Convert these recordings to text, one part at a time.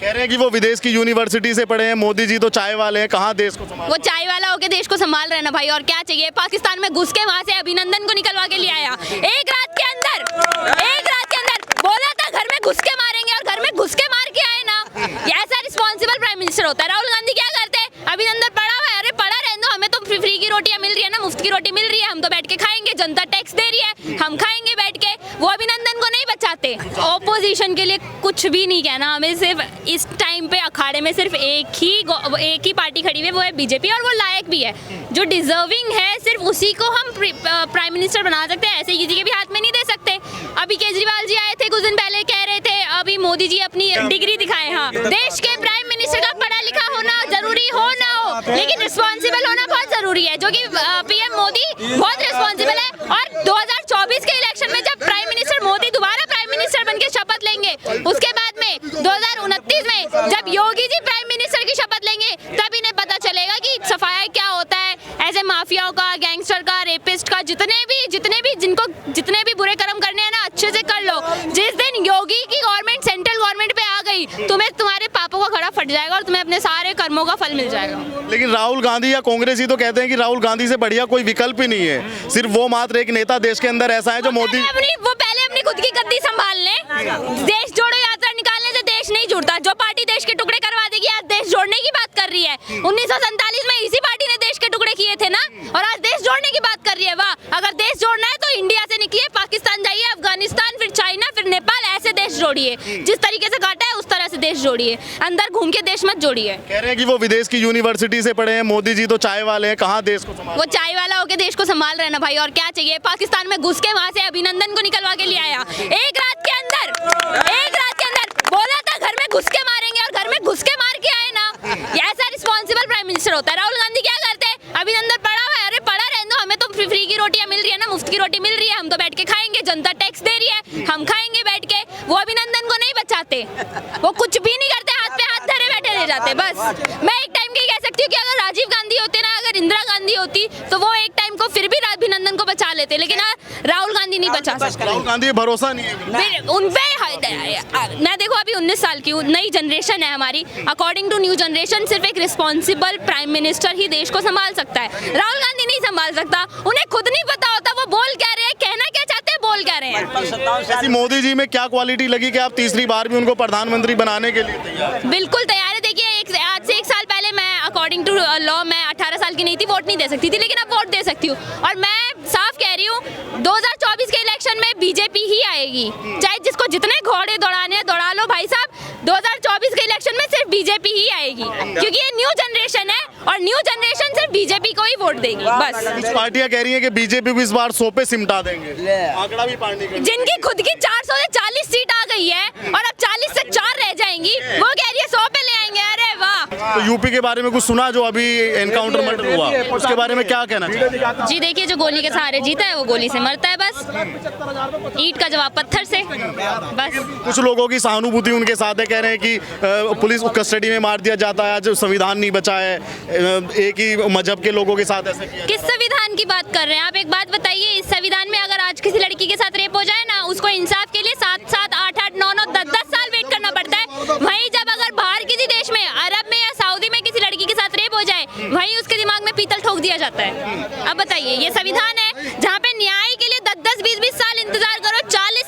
कह रहे हैं कि वो विदेश की यूनिवर्सिटी से पढ़े हैं, मोदी जी तो चाय वाले हैं, कहाँ देश को संभाल। वो चाय वाला होके देश को संभाल रहे हैं ना भाई, और क्या चाहिए। पाकिस्तान में घुस के वहां से अभिनंदन को निकलवा के ले आया एक रात के अंदर बोला था घर में घुस के मारेंगे, और घर में घुस के मार के आए ना। ये ऐसा रिस्पॉन्सिबल प्राइम मिनिस्टर होता है। राहुल गांधी क्या करते हैं, अभिनंदन पड़ा हुआ है, अरे पड़ा रहने दो, हमें तो फ्री की रोटियां मिल रही है ना, मुफ्त की रोटी मिल रही है, हम तो बैठ के खाएंगे, जनता टैक्स दे रही है, हम खाएंगे बैठ के। वो अभिनंदन को नहीं बचाते। ऑपोजिशन के लिए कुछ भी नहीं कहना, हमें सिर्फ इस टाइम पे अखाड़े में सिर्फ एक ही पार्टी खड़ी हुई है, वो है बीजेपी, और वो लायक भी है, जो डिजर्विंग है, सिर्फ उसी को हम प्राइम मिनिस्टर बना सकते हैं, ऐसे किसी के भी हाथ में नहीं दे सकते। अभी केजरीवाल जी आए थे कुछ दिन पहले, कह रहे थे अभी मोदी जी अपनी डिग्री दिखाए। हाँ, देश के प्राइम मिनिस्टर का पढ़ा लिखा होना जरूरी हो ना हो, लेकिन रिस्पॉन्सिबल होना बहुत जरूरी है, जो कि पीएम मोदी बहुत रिस्पॉन्सिबल है। और 2024 के इलेक्शन में जब प्राइम मिनिस्टर मोदी दोबारा प्राइम मिनिस्टर बनके शपथ लेंगे, उसके बाद में 2029 में जब योगी जी प्राइम मिनिस्टर की शपथ लेंगे, तब इन्हें पता चलेगा कि सफाया क्या होता है। ऐसे माफियाओं का, गैंगस्टर का, रेपिस्ट का, जितने भी बुरे कर्म करने हैं ना, अच्छे से कर लो। जिस दिन योगी की गवर्नमेंट सेंट्रल गवर्नमेंट पे आ गई, तुम्हारे पापों का घड़ा फट जाएगा और तुम्हें अपने सारे कर्मों का फल मिल जाएगा। लेकिन राहुल गांधी या कांग्रेस ही तो कहते हैं कि राहुल गांधी से बढ़िया कोई विकल्प ही नहीं है, सिर्फ वो मात्र एक नेता देश के अंदर ऐसा है जो मोदी। वो पहले अपनी खुद की गद्दी संभाल ले। देश जोड़ो यात्रा निकालने से देश नहीं जुड़ता। जो पार्टी देश के टुकड़े करवा देगी, आज देश जोड़ने की बात कर रही है। 1947 में इसी पार्टी ने देश के टुकड़े किए थे ना, और आज देश जोड़ने की बात कर रही है। वाह, अगर देश जोड़ना है तो इंडिया से निकलिए, पाकिस्तान जाइए, अफगानिस्तान, फिर चाइना, फिर नेपाल, ऐसे देश जोड़िए। जिस तरीके से काटा है उस तरह से देश जोड़िए, अंदर घूम के देश मत जोड़िए। कह रहे हैं कि वो विदेश की यूनिवर्सिटी से पढ़े हैं, मोदी जी तो चाय वाले हैं, कहाँ देश को संभाल। वो चाय वाला होके देश को संभाल रहे हैं ना भाई, और क्या चाहिए। पाकिस्तान में घुस के वहां से अभिनंदन को निकलवा के ले आया एक रात के अंदर बोला था घर में घुस के मारेंगे, और घर में घुस के मार के आए ना। ये ऐसा रिस्पॉन्सिबल प्राइम मिनिस्टर होता है। राहुल गांधी क्या करते हैं, अभिनंदन पड़ा हुआ है, अरे पड़ा रहने दो, हमें तो फ्री की रोटियां मिल रही है ना, मुफ्त की रोटी मिल रही है, हम तो बैठ के खाएंगे, जनता टैक्स दे रही है, हम खाएंगे बैठ के। वो अभिनंदन को नहीं बचाते, वो कुछ भी नहीं करते, हाथ पे हाथ धरे बैठे रह जाते। बस मैं एक टाइम की कह सकती हूँ कि अगर राजीव गांधी होते ना, अगर इंदिरा गांधी होती, तो वो एक टाइम को फिर भी अभिनंदन को बचा लेते, लेकिन राहुल गांधी नहीं बचा सकते। राहुल गांधी भरोसा नहीं है उनपे। मैं देखो अभी 19 साल की हूँ, नई जनरेशन है हमारी। अकॉर्डिंग टू न्यू जनरेशन, सिर्फ एक रिस्पॉन्सिबल प्राइम मिनिस्टर ही देश को संभाल सकता है। राहुल गांधी नहीं संभाल सकता, उन्हें खुद नहीं पता होता वो बोल क्या रहे हैं, कहना क्या चाहते हैं, बोल क्या रहे हैं। ऐसी मोदी जी में क्या क्वालिटी लगी कि आप तीसरी बार भी उनको प्रधानमंत्री बनाने के लिए तैयार? बिल्कुल तैयार है। देखिए, आज से 1 साल पहले मैं अकॉर्डिंग टू लॉ मैं 18 साल की नहीं थी, वोट नहीं दे सकती थी, लेकिन अब वोट दे सकती हूँ। और मैं साफ कह रही हूँ, 2024 के इलेक्शन में बीजेपी ही आएगी। चाहे जिसको जितने घोड़े दौड़ाने हैं दौड़ा लो भाई साहब, 2024 के इलेक्शन में सिर्फ बीजेपी ही आएगी, क्योंकि ये न्यू जनरेशन है, और न्यू जनरेशन सिर्फ बीजेपी को ही वोट देगी। बस कुछ पार्टियां कह रही हैं कि बीजेपी को इस बार 100 पे सिमटा देंगे, आंकड़ा भी पार नहीं करेंगे। जिनकी खुद की 400 से 40 सीट आ गई है, और अब 40 से 4 रह जाएंगी, वो कह रही है 100 पे ले आएंगे। अरे वाह। तो यूपी के बारे में कुछ सुना, जो अभी एनकाउंटर मर्डर हुआ, उसके बारे में क्या कहना चाहिए? जी देखिए, जो गोली के सहारे जीता है वो गोली से मरता है। बस ईंट का जवाब पत्थर से। बस कुछ लोगों की सहानुभूति उनके साथ है, कह रहे हैं कि पुलिस को कस्टडी में मार दिया जाता है, आज संविधान नहीं बचा है, एक ही मजहब के लोगों के साथ ऐसा किया। किस संविधान की बात कर रहे हैं आप? एक बात बताइए, इस संविधान में अगर आज किसी लड़की के साथ रेप हो जाए ना, उसको इंसाफ के लिए 7-7, 8-8, 9-9, 10-10 साल वेट करना पड़ता है। वहीं जब अगर बाहर किसी देश में, अरब में या सऊदी में किसी लड़की के साथ रेप हो जाए, वहीं उसके दिमाग में पीतल ठोक दिया जाता है। अब बताइए, ये संविधान है जहाँ पे न्याय के लिए 10-10, 20-20 साल इंतजार करो। 40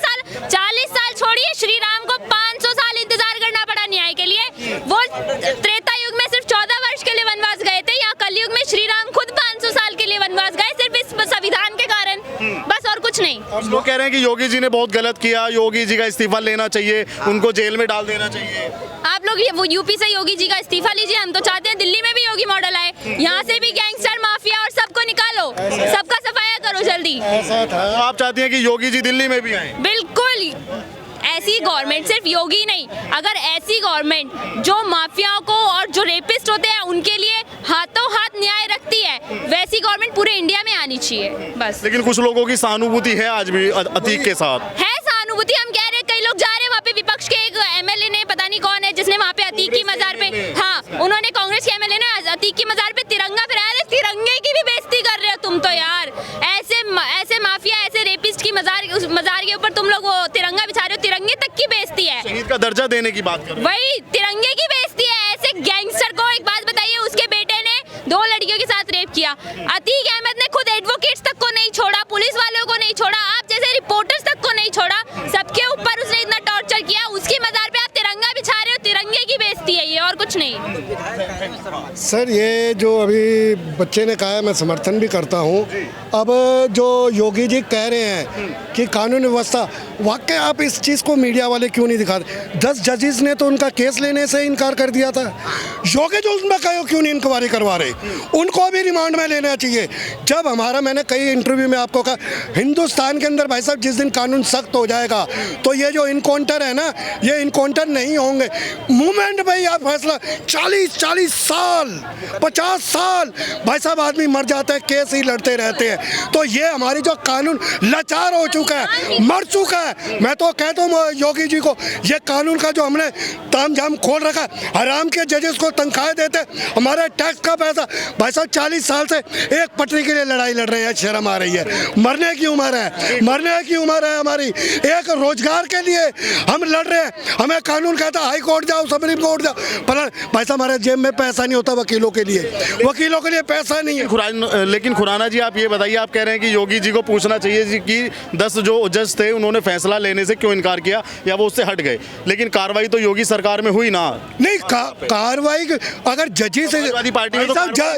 साल छोड़िए, श्री राम को 500 साल इंतजार करना पड़ा न्याय के लिए। वो त्रेता युग में सिर्फ 14 वर्ष के लिए वनवास गए थे, या कलयुग में श्री राम खुद 500 साल के लिए वनवास गए, सिर्फ इस संविधान के कारण, बस और कुछ नहीं। और लोग कह रहे हैं कि योगी जी ने बहुत गलत किया, योगी जी का इस्तीफा लेना चाहिए, उनको जेल में डाल देना चाहिए। आप लोग वो यूपी से योगी जी का इस्तीफा लीजिए, हम तो चाहते हैं दिल्ली में भी योगी मॉडल आए, यहाँ से भी गैंगस्टर, माफिया और सबको निकालो, सबका सफाया करो जल्दी। तो आप चाहती हैं कि योगी जी दिल्ली में भी आए? बिल्कुल, ऐसी गवर्नमेंट, सिर्फ योगी नहीं, अगर ऐसी गवर्नमेंट जो माफियाओं को और जो रेपिस्ट होते हैं उनके लिए हाथों हाथ न्याय रखती है, वैसी गवर्नमेंट पूरे इंडिया में आनी चाहिए। बस। लेकिन कुछ लोगों की सहानुभूति है आज भी अतीक के साथ है सहानुभूति। हम कह रहे हैं, कई लोग जा रहे हैं वहाँ पे, विपक्ष के एक एमएलए ने, पता नहीं कौन है, जिसने वहाँ पे अतीक की मजार पे, हाँ, उन्होंने, कांग्रेस के एमएलए ने अतीक की मजार पे तिरंगा फहराया। तिरंगे की भी बेइज्जती कर रहे हो तुम तो यार। ऐसे माफिया, ऐसे रेपिस्ट की मजार के ऊपर तुम लोग वो तिरंगा बिछा रहे हो, तिरंगे तक की बेइज्जती है। शहीद का का दर्जा देने की बात कर रहे हैं। वही तिरंगे की बेइज्जती है। ऐसे गैंगस्टर को एक बात बताइए, उसके बेटे ने 2 लड़कियों के साथ रेप किया। अतीक अहमद ने खुद एडवोकेट्स तक को नहीं छोड़ा, पुलिस वालों को नहीं छोड़ा, आप जैसे रिपोर्टर्स तक को नहीं छोड़ा, सबके ऊपर उसने इतना टॉर्चर किया। उसकी मजार पे आप तिरंगा बिछा रहे हो, तिरंगे की बेइज्जती है ये, और कुछ नहीं। सर ये जो अभी बच्चे ने कहा है मैं समर्थन भी करता हूँ। अब जो योगी जी कह रहे हैं कि कानून व्यवस्था, वाकई आप इस चीज़ को मीडिया वाले क्यों नहीं दिखाते? 10 जजेस ने तो उनका केस लेने से इनकार कर दिया था। योगी जो उसमें कहो क्यों नहीं इंक्वायरी करवा रहे? उनको भी रिमांड में लेना चाहिए। जब हमारा, मैंने कई इंटरव्यू में आपको कहा, हिंदुस्तान के अंदर भाई साहब जिस दिन कानून सख्त हो जाएगा तो ये जो इनकाउंटर है ना, ये इनकाउंटर नहीं होंगे। मूवमेंट में यह फैसला 40 साल 50 साल भाई साहब आदमी मर जाता है, केस ही लड़ते रहते हैं। तो ये हमारी जो कानून लाचार हो चुका है, मर चुका है। मैं तो कहता हूँ योगी जी को, ये कानून का जो हमने ताम झाम खोल रखा है, हराम के जजेस को तनख्वाह देते, हमारे टैक्स का पैसा, भाई साहब 40 साल से एक पटरी के लिए लड़ाई लड़ रहे हैं। शर्म आ रही है। मरने की उम्र है, मरने की उम्र है हमारी। एक रोजगार के लिए हम लड़ रहे हैं। हमें कानून कहता हाई कोर्ट जाओ, सुप्रीम कोर्ट जाओ, पर भाई साहब हमारे जेब में पैसा नहीं होता वकीलों के लिए पैसा नहीं है। लेकिन खुराना जी आप ये बताइए, आप कह रहे हैं कि योगी जी को पूछना चाहिए जी कि 10 जो जज थे उन्होंने फैसला लेने से क्यों इनकार किया या वो उससे हट गए, लेकिन कार्रवाई तो योगी सरकार में हुई ना। नहीं कार्रवाई अगर जजेस पार्टी में तो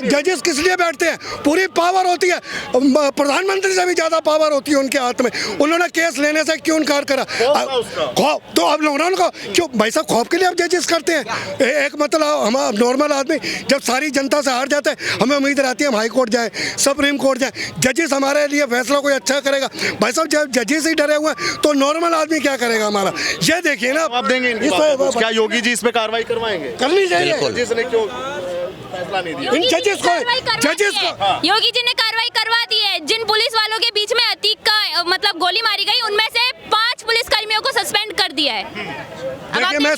जजेस किस लिए बैठते हैं? पूरी पावर होती है, प्रधानमंत्री से भी ज्यादा पावर होती है उनके हाथ में। उन्होंने केस लेने से क्यों इनकार करा? खौफ तो अब लोगों को क्यों भाई साहब, खौफ के लिए अब जजेस करते हैं। एक मतलब हम नॉर्मल आदमी जब सारी जनता से हार जाते हैं, हमें उम्मीद रहती है हम हाई कोर्ट जाए, सुप्रीम कोर्ट जाए, जजेस हमारे लिए फैसला कोई अच्छा करेगा। भाई साहब जब जजेस ही डरे हुए हैं तो नॉर्मल आदमी क्या करेगा हमारा? ये देखिए ना, आप देंगे इनकी बात को? क्या योगी जी इस पे कार्रवाई करवाएंगे? करनी चाहिए। जिसने क्यों फैसला नहीं दिया? इन जजेस को योगी जी ने कार्रवाई करवा दी है। जिन पुलिस वालों के बीच में अतीक का मतलब गोली मारी गई, उनमें से 5 पुलिस कर्मियों को सस्पेंड कर दिया है। देखिए मैं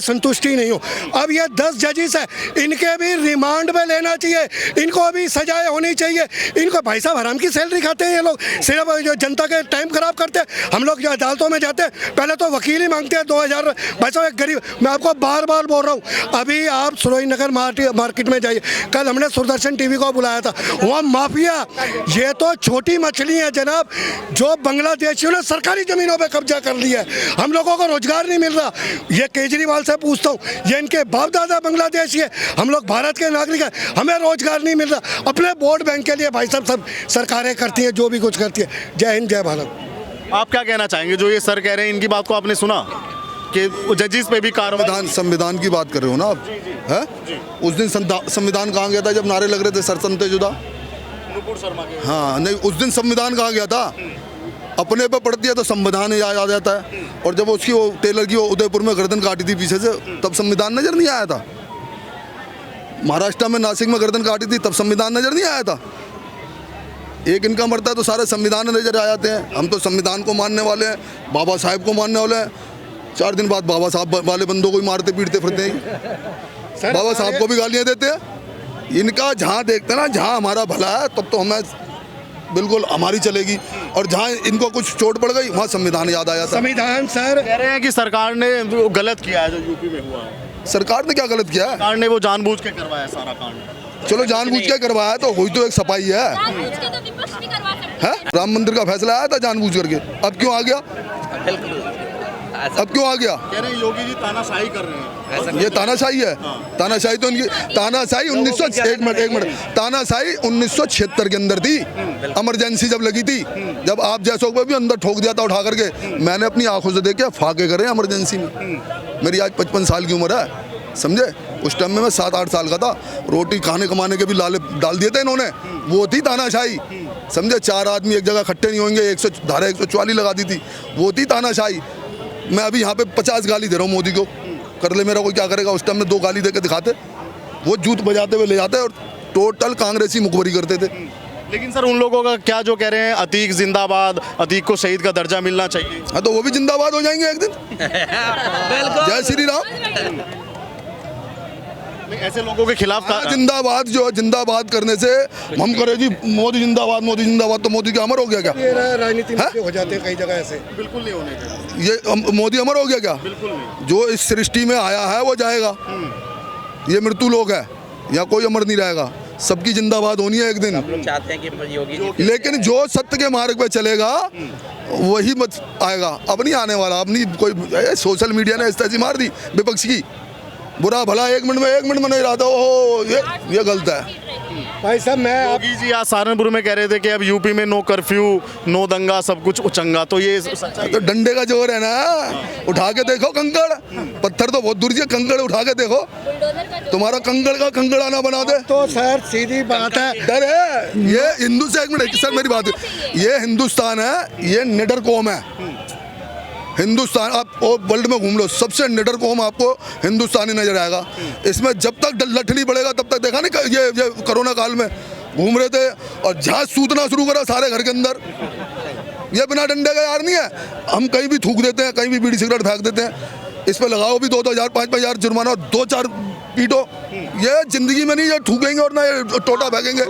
संतुष्टि नहीं हूँ। अब ये 10 जजेस है, इनके भी रिमांड में लेना चाहिए, इनको भी सजाएं होनी चाहिए। इनको भाई साहब हराम की सैलरी खाते हैं ये लोग, सिर्फ जो जनता के टाइम खराब करते हैं। हम लोग जो अदालतों में जाते हैं पहले तो वकील ही मांगते हैं 2000। भाई साहब एक गरीब, मैं आपको बार बार बोल रहा हूँ, अभी आप सुरोई नगर मार्केट में जाइए, कल हमने सुदर्शन टीवी को बुलाया था, वहाँ माफिया, ये तो छोटी मछली है जनाब, जो बांग्लादेशियों ने सरकारी जमीनों पर कब्जा कर लिया है। हम लोगों को रोजगार नहीं मिल रहा। ये केजरीवाल से पूछता हूँ, ये इनके बाप दादा बांग्लादेशी है, हम लोग भारत के नागरिक हैं, हमें रोजगार नहीं मिल रहा। अपने वोट बैंक के लिए भाई साहब सब सरकारें करती हैं जो भी कुछ करती है। जय हिंद, जय भारत। आप क्या कहना चाहेंगे? जो ये सर कह रहे हैं, इनकी बात को आपने सुना कि जजेस पे भी कार्रवाई? संविधान की बात कर रहे हो ना आप? है उस दिन संविधान कहाँ गया था जब नारे लग रहे थे सरसनते जुदा? हाँ नहीं, उस दिन संविधान कहाँ गया था? अपने पे पड़ती है तो संविधान याद आ जाता है। और जब उसकी वो टेलर की वो उदयपुर में गर्दन काटी थी पीछे से, तब संविधान नजर नहीं आया था। महाराष्ट्र में नासिक में गर्दन काटी थी, तब संविधान नजर नहीं आया था। एक इनका मरता है तो सारे संविधान नजर आ जाते हैं। हम तो संविधान को मानने वाले हैं, बाबा साहेब को मानने वाले हैं। 4 दिन बाद बाबा साहब वाले बंदों को ही मारते पीटते फिरते हैं, बाबा साहब को भी गालियाँ देते हैं। इनका जहाँ देखते ना, जहाँ हमारा भला है तब तो हमें बिल्कुल हमारी चलेगी, और जहाँ इनको कुछ चोट पड़ गई वहाँ संविधान याद आ जाता है। संविधान सर कह रहे हैं कि सरकार ने गलत किया है जो यूपी में हुआ है। सरकार ने क्या गलत किया है? सरकार ने वो जानबूझ के करवाया सारा कांड। चलो जानबूझ के करवाया तो वही तो एक सफाई है। जानबूझ के तो विपक्ष भी करवा सकते हैं। राम मंदिर का फैसला आया था जानबूझ करके, अब क्यों आ गया? अब क्यों आ गया? कह रहे हैं योगी जी तानाशाही कर रहे हैं। ये तानाशाही है। तानाशाही तो इनकी तानाशाही 1976 के अंदर थी, इमरजेंसी जब लगी थी, जब आप जैसों को भी अंदर ठोक दिया था उठा करके। मैंने अपनी आंखों से देखे फाके करे इमरजेंसी में। मेरी आज 55 साल की उम्र है, समझे? उस टाइम में मैं 7-8 साल का था। रोटी खाने कमाने के भी लाले डाल दिए थे इन्होंने, वो थी तानाशाही, समझे? 4 आदमी एक जगह इकट्ठे नहीं होंगे, 144 लगा दी थी, वो थी तानाशाही। मैं अभी यहाँ पे 50 गाली दे रहा हूँ मोदी को, कर ले मेरा कोई क्या करेगा। उस टाइम में 2 गाली दे के दिखाते, वो जूत बजाते हुए ले जाते और टोटल कांग्रेसी मुखबरी करते थे। लेकिन सर उन लोगों का क्या जो कह रहे हैं अतीक जिंदाबाद, अतीक को शहीद का दर्जा मिलना चाहिए? हाँ तो वो भी जिंदाबाद हो जाएंगे एक दिन। जय श्री राम। ऐसे लोगों के खिलाफ जिंदाबाद जो है, जिंदाबाद करने से हम करें जी मोदी जिंदाबाद, तो मोदी क्या अमर हो गया क्या? ये राजनीति में हो जाते हैं कई जगह ऐसे। बिल्कुल नहीं होने चाहिए, ये मोदी अमर हो गया क्या? बिल्कुल नहीं। जो इस सृष्टि में आया है वो जाएगा, ये मृत्यु लोक है, यहाँ कोई अमर नहीं रहेगा, सबकी जिंदाबाद होनी है एक दिन। चाहते हैं कि योगी जी लेकिन जो सत्य के मार्ग पे चलेगा वही मत आएगा, अब नहीं आने वाला। अब नहीं कोई सोशल मीडिया ने ऐसी मार दी विपक्ष की, बुरा भला एक मिनट में नहीं रहा था, ओहो ये गलत है। भाई साहब मैं आप योगी जी आज सहारनपुर में कह रहे थे कि अब यूपी में नो कर्फ्यू, नो दंगा, सब कुछ उचंगा, तो ये सच्चाई तो डंडे का जोर है ना, उठा के देखो कंकड़, पत्थर तो बहुत दूर से, कंकड़ उठा के देखो, तुम्हारा कंकड़ का कंकड़ाना बना दे। तो सर सीधी बात है, डर है ये हिंदू से, एक मिनट सर मेरी बात, ये हिंदुस्तान है, ये निडर कौम है हिंदुस्तान। आप वर्ल्ड में घूम लो, सबसे निडर कौम आपको हिंदुस्तानी नजर आएगा। इसमें जब तक लठ नहीं पड़ेगा तब तक, देखा नहीं ये कोरोना काल में घूम रहे थे और जहां सूतना शुरू करा सारे घर के अंदर, ये बिना डंडे का यार नहीं है। हम कहीं भी थूक देते हैं, कहीं भी बीड़ी सिगरेट फेंक देते हैं, इस पर लगाओ भी 2-2 हज़ार 5-5 हज़ार जुर्माना और 2-4 पीटो, ये जिंदगी में नहीं ये ठूकेंगे और ना ये टोटा फेंकेंगे।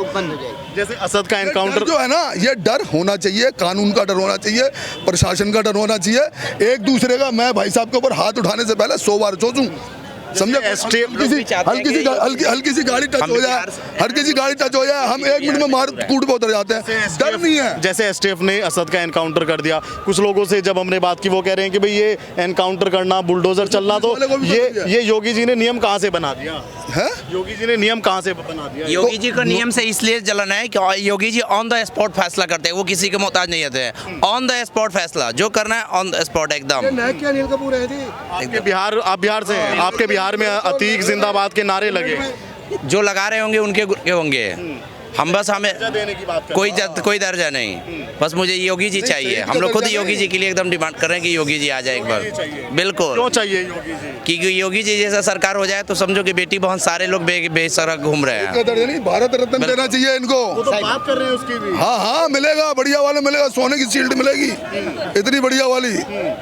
जैसे असद का एनकाउंटर जो है ना, ये डर होना चाहिए, कानून का डर होना चाहिए, प्रशासन का डर होना चाहिए। एक दूसरे का, मैं भाई साहब के ऊपर हाथ उठाने से पहले 100 बार सोचूं, समझे? हल्की सी गाड़ी टच हो जाए, हम 1 मिनट में मार कूट पे उतर जाते हैं, डर नहीं है। जैसे एसटीएफ ने असद का एनकाउंटर कर दिया, कुछ लोगों से जब हमने बात की वो कह रहे हैं कि भाई ये एनकाउंटर करना, बुलडोजर चलना, तो ये योगी जी ने नियम कहाँ से बना दिया है? योगी जी ने नियम कहाँ से बना दिया? योगी जी का नियम से इसलिए जलन है कि Yogi ji on the spot फैसला करते हैं, वो किसी के मोहताज नहीं होते हैं। ऑन द स्पॉट फैसला जो करना है ऑन द स्पॉट एकदम। नायक क्या अनिल कपूर है जी, आपके बिहार, आप बिहार से हैं, आपके बिहार में अतीक जिंदाबाद के नारे लगे, जो लगा रहे होंगे उनके होंगे, हम बस हमें देने की बात कोई दर्जा नहीं, बस मुझे योगी जी चाहिए। हम लोग खुद योगी जी के लिए एकदम डिमांड कर रहे हैं कि योगी जी आ जाए एक बार, बिल्कुल। क्यों चाहिए योगी जी? क्योंकि योगी जी जैसा सरकार हो जाए तो समझो कि बेटी बहुत सारे लोग बेसहारा घूम रहे हैं। दर्जा नहीं, भारत रत्न देना चाहिए इनको। वो तो बात कर रहे हैं उसकी भी। हाँ मिलेगा, बढ़िया वाला मिलेगा, सोने की शील्ड मिलेगी इतनी बढ़िया वाली।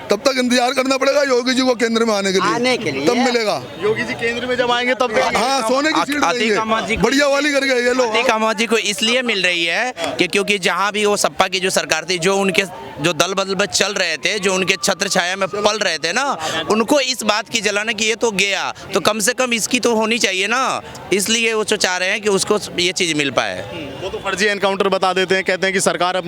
तब तक इंतजार करना पड़ेगा योगी जी को केंद्र में आने के लिए, तब मिलेगा। योगी जी केंद्र में जब आएंगे तब हाँ, सोने की शील्ड देंगे, बढ़िया वाली करके ये लो। अतीक अहमद जी को इसलिए मिल रही है कि क्योंकि जहां भी वो सपा की जो सरकार थी, जो उनके जो दल बदल में चल रहे थे, जो उनके छत्र छाया में पल रहे थे ना, उनको इस बात की जलन है कि ये तो गया तो कम से कम इसकी तो होनी चाहिए ना, इसलिए वो चाह रहे हैं कि उसको ये चीज मिल पाए। वो तो फर्जी एनकाउंटर बता देते हैं, कहते हैं कि सरकार अपनी